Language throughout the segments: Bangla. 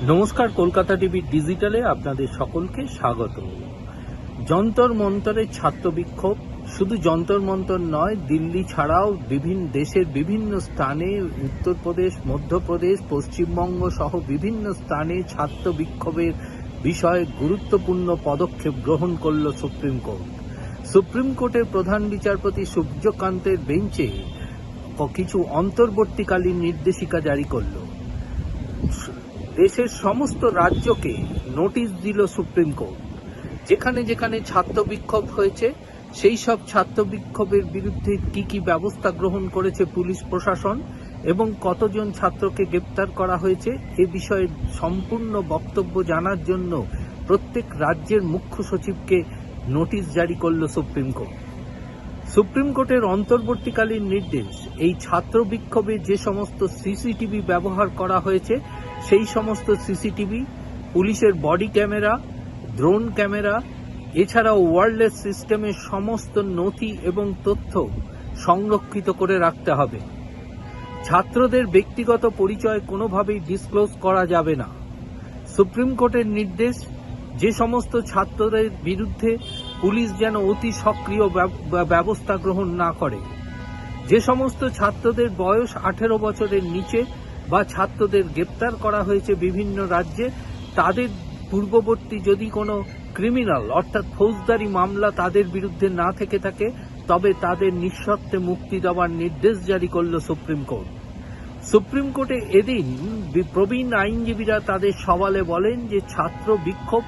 নমস্কার, কলকাতা টিভি ডিজিটালে আপনাদের সকলকে স্বাগত। যন্তর মন্তরের ছাত্র বিক্ষোভ শুধু যন্তর মন্তর নয়, দিল্লি ছাড়াও বিভিন্ন দেশের বিভিন্ন স্থানে, উত্তরপ্রদেশ, মধ্যপ্রদেশ, পশ্চিমবঙ্গ সহ বিভিন্ন স্থানে ছাত্র বিক্ষোভের বিষয়ে গুরুত্বপূর্ণ পদক্ষেপ গ্রহণ করল সুপ্রিম কোর্ট। সুপ্রিম কোর্টের প্রধান বিচারপতি সূর্যকান্তের বেঞ্চে কিছু অন্তর্বর্তীকালীন নির্দেশিকা জারি করল। দেশের সমস্ত রাজ্যকে নোটিশ দিল সুপ্রিম কোর্ট। যেখানে যেখানে ছাত্র বিক্ষোভ হয়েছে সেই সব ছাত্র বিক্ষোভের বিরুদ্ধে কি কি ব্যবস্থা গ্রহণ করেছে পুলিশ প্রশাসন এবং কতজন ছাত্রকে গ্রেপ্তার করা হয়েছে এ বিষয়ে সম্পূর্ণ বক্তব্য জানার জন্য প্রত্যেক রাজ্যের মুখ্য সচিবকে নোটিশ জারি করল সুপ্রিম কোর্ট। সুপ্রিম কোর্টের অন্তর্বর্তীকালীন নির্দেশ, এই ছাত্র বিক্ষোভে যে সমস্ত সিসিটিভি ব্যবহার করা হয়েছে সেই সমস্ত সিসিটিভি, পুলিশের বডি ক্যামেরা, ড্রোন ক্যামেরা, এছাড়াও ওয়্যারলেস সিস্টেমের সমস্ত নথি এবং তথ্য সংরক্ষিত করে রাখতে হবে। ছাত্রদের ব্যক্তিগত পরিচয় কোনোভাবেই ডিসক্লোজ করা যাবে না। সুপ্রিম কোর্টের নির্দেশ, যে সমস্ত ছাত্রদের বিরুদ্ধে পুলিশ যেন অতি সক্রিয় ব্যবস্থা গ্রহণ না করে। যে সমস্ত ছাত্রদের বয়স 18 বছরের নিচে বা ছাত্রদের গ্রেপ্তার করা হয়েছে বিভিন্ন রাজ্যে, তাদের পূর্ববর্তী যদি কোনো ক্রিমিনাল অর্থাৎ ফৌজদারি মামলা তাদের বিরুদ্ধে না থেকে থাকে তবে তাদের নিঃশর্তে মুক্তি দেওয়ার নির্দেশ জারি করল সুপ্রিম কোর্ট। সুপ্রিম কোর্টে এদিন প্রবীণ আইনজীবীরা তাদের সওয়ালে বলেন যে ছাত্র বিক্ষোভ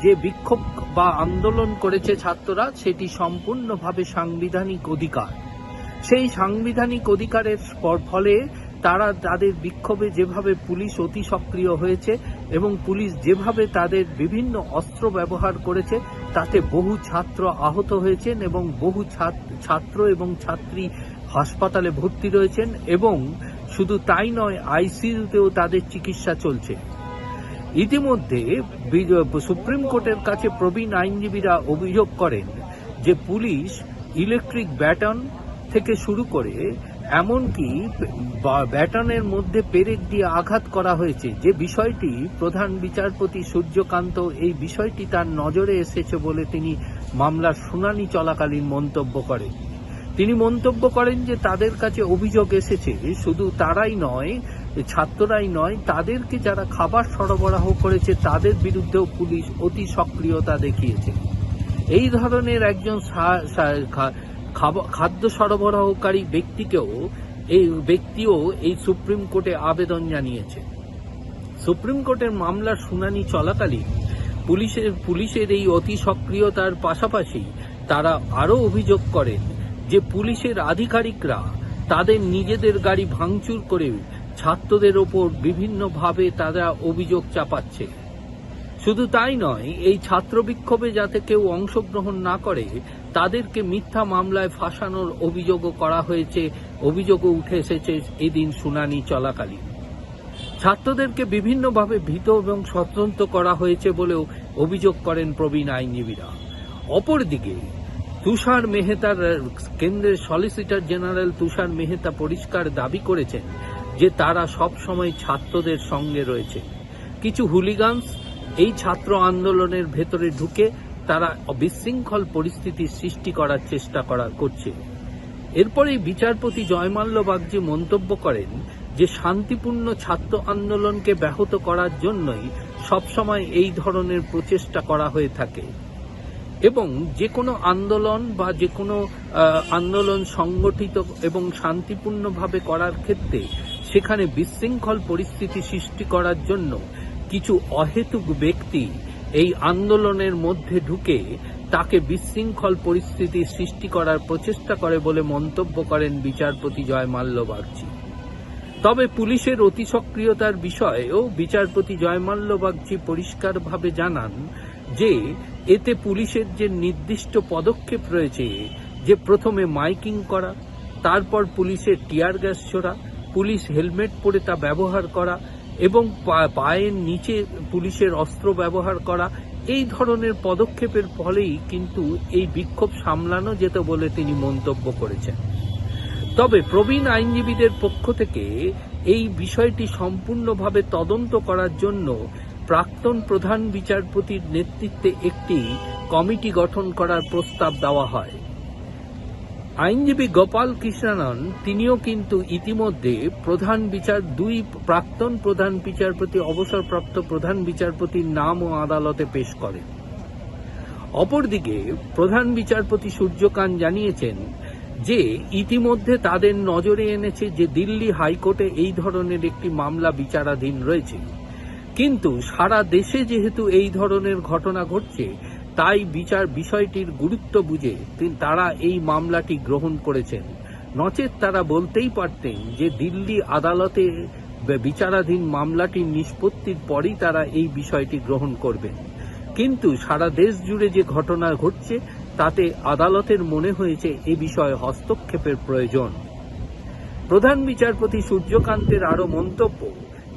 যে বিক্ষোভ বা আন্দোলন করেছে ছাত্ররা, সেটি সম্পূর্ণভাবে সাংবিধানিক অধিকার। সেই সাংবিধানিক অধিকারের ফলে তারা তাদের বিক্ষোভে যেভাবে পুলিশ অতি সক্রিয় হয়েছে এবং পুলিশ যেভাবে তাদের বিভিন্ন অস্ত্র ব্যবহার করেছে তাতে বহু ছাত্র আহত হয়েছেন এবং বহু ছাত্র এবং ছাত্রী হাসপাতালে ভর্তি রয়েছেন এবং শুধু তাই নয়, আইসিইউতেও তাদের চিকিৎসা চলছে। ইতিমধ্যে সুপ্রিম কোর্টের কাছে প্রবীণ আইনজীবীরা অভিযোগ করেন যে পুলিশ ইলেকট্রিক ব্যাটন থেকে শুরু করে এমনকি ব্যাটনের মধ্যে পেরেক দিয়ে আঘাত করা হয়েছে, যে বিষয়টি প্রধান বিচারপতি সূর্যকান্ত এই বিষয়টি তার নজরে এসেছে বলে তিনি মামলার শুনানি চলাকালীন মন্তব্য করেন। তিনি মন্তব্য করেন যে তাদের কাছে অভিযোগ এসেছে, শুধু তারাই নয়, ছাত্ররাই নয়, তাদেরকে যারা খাবার সরবরাহ করেছে তাদের বিরুদ্ধেও পুলিশ অতি সক্রিয়তা দেখিয়েছে। এই ধরনের একজন খাদ্য সরবরাহকারী ব্যক্তিও এই সুপ্রিম কোর্টে আবেদন জানিয়েছে। সুপ্রিম কোর্টের মামলার শুনানি চলাকালীন পুলিশের এই অতি সক্রিয়তার পাশাপাশি তারা আরও অভিযোগ করেন যে পুলিশের আধিকারিকরা তাদের নিজেদের গাড়ি ভাঙচুর করে ছাত্রদের ওপর বিভিন্নভাবে তারা অভিযোগ চাপাচ্ছে। শুধু তাই নয়, এই ছাত্র বিক্ষোভে যাতে কেউ অংশগ্রহণ না করে তাদেরকে মিথ্যা মামলায় ফাঁসানোর অভিযোগও উঠে এসেছে এদিন শুনানি চলাকালীন। ছাত্রদেরকে বিভিন্নভাবে ভীত এবং স্বতন্ত্র করা হয়েছে বলেও অভিযোগ করেন প্রবীণ আইনজীবীরা। অপরদিকে তুষার মেহতার কেন্দ্রের সলিসিটর জেনারেল তুষার মেহতা পরিষ্কার দাবি করেছেন যে তারা সব সময় ছাত্রদের সঙ্গে রয়েছে। কিছু হুলিগানস এই ছাত্র আন্দোলনের ভেতরে ঢুকে তারা বিশৃঙ্খল পরিস্থিতি সৃষ্টি করার চেষ্টা করছে। এরপরেই বিচারপতি জয়মাল্য বাগচি মন্তব্য করেন যে শান্তিপূর্ণ ছাত্র আন্দোলনকে ব্যাহত করার জন্যই সবসময় এই ধরনের প্রচেষ্টা করা হয়ে থাকে এবং যে কোনো আন্দোলন বা যে কোনো আন্দোলন সংগঠিত এবং শান্তিপূর্ণভাবে করার ক্ষেত্রে সেখানে বিশৃঙ্খল পরিস্থিতি সৃষ্টি করার জন্য কিছু অহেতুক ব্যক্তি এই আন্দোলনের মধ্যে ঢুকে তাকে বিশৃঙ্খল পরিস্থিতি সৃষ্টি করার প্রচেষ্টা করে বলে মন্তব্য করেন বিচারপতি জয়মাল্য বাগচি। তবে পুলিশের অতি সক্রিয়তার বিষয়েও বিচারপতি জয়মাল্য বাগচি পরিষ্কারভাবে জানান যে এতে পুলিশের যে নির্দিষ্ট পদক্ষেপ রয়েছে, যে প্রথমে মাইকিং করা, তারপর পুলিশের টিয়ার গ্যাস ছোড়া, পুলিশ হেলমেট পরে তা ব্যবহার করা এবং পায়ের নিচে পুলিশের অস্ত্র ব্যবহার করা, এই ধরনের পদক্ষেপের ফলেই কিন্তু এই বিক্ষোভ সামলানো যেত বলে তিনি মন্তব্য করেছেন। তবে প্রবীণ আইনজীবীদের পক্ষ থেকে এই বিষয়টি সম্পূর্ণভাবে তদন্ত করার জন্য প্রাক্তন প্রধান বিচারপতির নেতৃত্বে একটি কমিটি গঠন করার প্রস্তাব দেওয়া হয়। আইনজীবী গোপাল কৃষ্ণানন তিনিও কিন্তু ইতিমধ্যে প্রাক্তন প্রধান বিচারপতি, অবসরপ্রাপ্ত প্রধান বিচারপতির নামও আদালতে পেশ করেন। অপরদিকে প্রধান বিচারপতি সূর্যকান্ত জানিয়েছেন যে ইতিমধ্যে তাদের নজরে এনেছে যে দিল্লি হাইকোর্টে এই ধরনের একটি মামলা বিচারাধীন রয়েছে, কিন্তু সারা দেশে যেহেতু এই ধরনের ঘটনা ঘটছে তাই বিষয়টির গুরুত্ব বুঝে তারা এই মামলাটি গ্রহণ করেছেন। নচেৎ তারা বলতেই পারতেন যে দিল্লি আদালতে বিচারাধীন মামলাটির নিষ্পত্তির পরই তারা এই বিষয়টি গ্রহণ করবেন। কিন্তু সারা দেশ জুড়ে যে ঘটনা ঘটছে তাতে আদালতের মনে হয়েছে এ বিষয়ে হস্তক্ষেপের প্রয়োজন। প্রধান বিচারপতি সূর্যকান্তের আরও মন্তব্য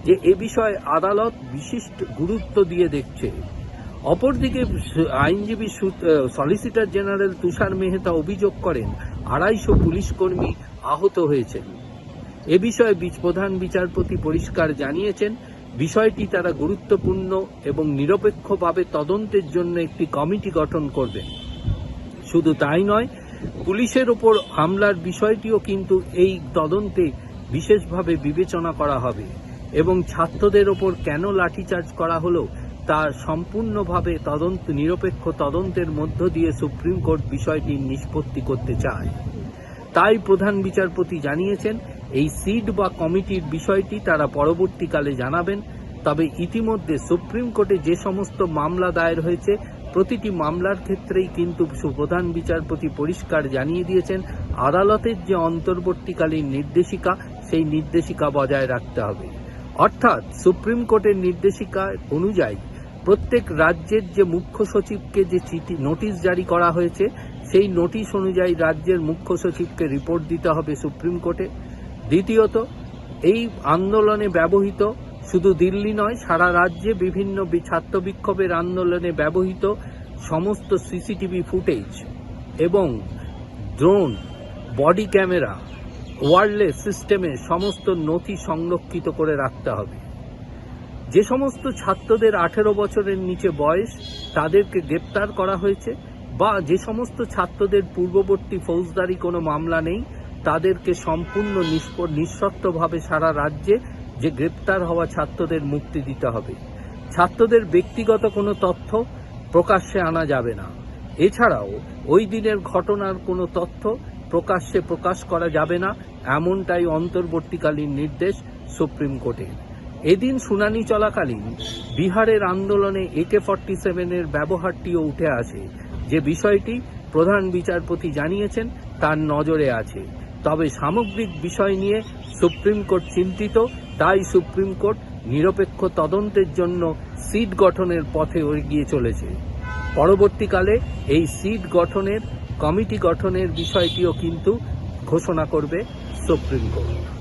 যে এ বিষয়ে আদালত বিশিষ্ট গুরুত্ব দিয়ে দেখছে। অপরদিকে আইনজীবী সলিসিটর জেনারেল তুষার মেহতা অভিযোগ করেন 250 পুলিশকর্মী আহত হয়েছেন। এ বিষয়ে প্রধান বিচারপতি পরিষ্কার জানিয়েছেন বিষয়টি তারা গুরুত্বপূর্ণ এবং নিরপেক্ষভাবে তদন্তের জন্য একটি কমিটি গঠন করবেন। শুধু তাই নয়, পুলিশের ওপর হামলার বিষয়টিও কিন্তু এই তদন্তে বিশেষভাবে বিবেচনা করা হবে এবং ছাত্রদের ওপর কেন লাঠিচার্জ করা হলো তা সম্পূর্ণভাবে নিরপেক্ষ তদন্তের মধ্য দিয়ে সুপ্রিম কোর্ট বিষয়টি নিষ্পত্তি করতে চায়। তাই প্রধান বিচারপতি জানিয়েছেন এই সিট বা কমিটির বিষয়টি তারা পরবর্তীকালে জানাবেন। তবে ইতিমধ্যে সুপ্রিম কোর্টে যে সমস্ত মামলা দায়ের হয়েছে প্রতিটি মামলার ক্ষেত্রেই কিন্তু প্রধান বিচারপতি পরিষ্কার জানিয়ে দিয়েছেন আদালতের যে অন্তর্বর্তীকালীন নির্দেশিকা সেই নির্দেশিকা বজায় রাখতে হবে। অর্থাৎ সুপ্রিম কোর্টের নির্দেশিকা অনুযায়ী প্রত্যেক রাজ্যের যে মুখ্য সচিবকে যে নোটিশ জারি করা হয়েছে সেই নোটিশ অনুযায়ী রাজ্যের মুখ্য সচিবকে রিপোর্ট দিতে হবে সুপ্রিম কোর্টে। দ্বিতীয়ত, এই আন্দোলনে ব্যবহৃত শুধু দিল্লি নয়, সারা রাজ্যে বিভিন্ন ছাত্র বিক্ষোভের আন্দোলনে ব্যবহৃত সমস্ত সিসিটিভি ফুটেজ এবং ড্রোন, বডি ক্যামেরা, ওয়্যারলেস সিস্টেমে সমস্ত নথি সংরক্ষিত করে রাখতে হবে। যে সমস্ত ছাত্রদের 18 বছরের নিচে বয়স তাদেরকে গ্রেপ্তার করা হয়েছে বা যে সমস্ত ছাত্রদের পূর্ববর্তী ফৌজদারি কোনো মামলা নেই তাদেরকে সম্পূর্ণ নিঃশর্তভাবে সারা রাজ্যে যে গ্রেপ্তার হওয়া ছাত্রদের মুক্তি দিতে হবে। ছাত্রদের ব্যক্তিগত কোনো তথ্য প্রকাশ্যে আনা যাবে না। এছাড়াও ওই দিনের ঘটনার কোনো তথ্য প্রকাশ্যে প্রকাশ করা যাবে না, এমনটাই অন্তর্বর্তীকালীন নির্দেশ সুপ্রিম কোর্টের। এদিন শুনানি চলাকালীন বিহারের আন্দোলনে AK-47 ব্যবহারটিও উঠে আসে, যে বিষয়টি প্রধান বিচারপতি জানিয়েছেন তার নজরে আছে। তবে সামগ্রিক বিষয় নিয়ে সুপ্রিম কোর্ট চিন্তিত, তাই সুপ্রিম কোর্ট নিরপেক্ষ তদন্তের জন্য সিট গঠনের পথে এগিয়ে চলেছে। পরবর্তীকালে এই সিট গঠনের কমিটি গঠনের বিষয়টিও কিন্তু ঘোষণা করবে সুপ্রিম কোর্ট।